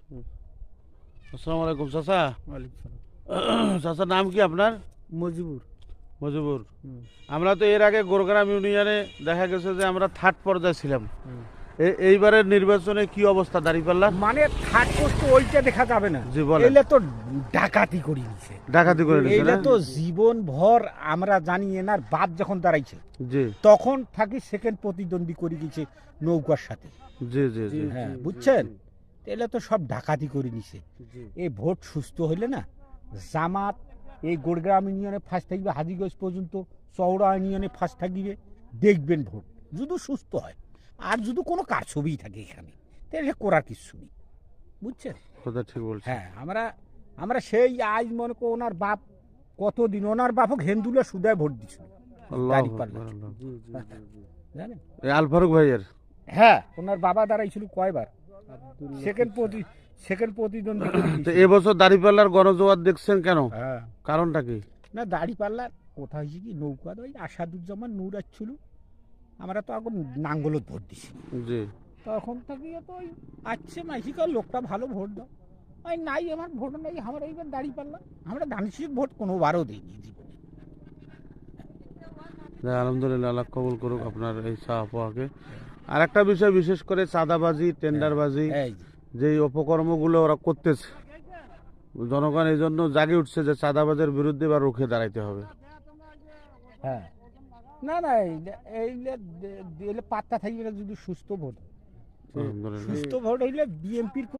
আসসালামু আলাইকুম চাচা। ওয়ালাইকুম সালাম। চাচার নাম কি আপনার? মজিবুর। মজিবুর। আমরা তো এর আগে গোরগ্রাম ইউনিয়নে দেখা গেছে যে আমরা থার্ড পর্যায়ে ছিলাম। এইবারের নির্বাচনে কি অবস্থা দাঁড়িপাল্লার? মানে থার্ড পোস্ট ওইটা দেখা যাবে না। জি বলেন। এলে তো ডাকাতি করে নিছে, ডাকাতি করে নিছে এইটা না? তো জীবন ভর আমরা জানি এনার বাপ যখন দাঁড়াইছে জি তখন থাকি সেকেন্ড প্রতিদ্বন্দ্বী করে গেছে নৌকার সাথে। জি জি জি হ্যাঁ বুঝছেন, এলে তো সব ডাকাতি করে নিছে। এই ভোট সুস্থ হইলে না, জামাত এই গোড়গ্রাম ইউনিয়নে ফার্স্ট থাকবে, হাজিগঞ্জ পর্যন্ত চৌড়া ইউনিয়নে ফার্স্ট থাকবে, দেখবেন ভোট যদি সুস্থ হয়। আর যদি কোনো কারছবি থাকে এখানে তাহলে করার কিছু নেই, বুঝছেন? কথা ঠিক বলছেন। হ্যাঁ আমরা আমরা সেই আজ মনে করো ওনার বাপ কতদিন ওনার বাপক হেন্দুলে সুদায় ভোট দিছিল আল্লাহু দাঁড়িপাল্লা, আকবার, আল্লাহু জানেন? আকবার। এই আল ফারুক ভাইয়ের হ্যাঁ ওনার বাবা দাঁড়াইছিল কয়বার সেকেন্ড প্রতিদ্বন্দ্বী করে তো দিয়েছিল। এবছর দাঁড়িপাল্লার গণজোয়ার দেখছেন কেন? হ্যাঁ কারণটা কি? না দাঁড়িপাল্লার কোথা হয়েছে কি, নৌকা ওই আসাদুজ্জামান নূর আসছিল, আমরা তো এখন নাঙ্গলত ভোট দিছি, জি তখন থেকে তো ওই আসছে মাইসিকার লোকটা ভালো ভোট দাও, ওই নাই আমার ভোট নাই, আমরা এইবার দাঁড়িপাল্লা, আমরা ধানসির ভোট কোনোবারও দিইনি জীবনে। আলহামদুলিল্লাহ, আল্লাহ কবুল করুক আপনার এই চাওয়া। আর একটা বিষয়, বিশেষ করে চাঁদাবাজি, টেন্ডারবাজি, এই যে অপকর্মগুলো ওরা করতেছে, জনগণ এই জন্য জাগে উঠছে যে চাঁদাবাজের বিরুদ্ধে বা রুখে দাঁড়াইতে হবে। হ্যাঁ না না এইলে পাত্তা থাকবে না যদি সুস্থ ভোট হয়। আলহামদুলিল্লাহ। সুস্থ ভোট হইলে বিএনপির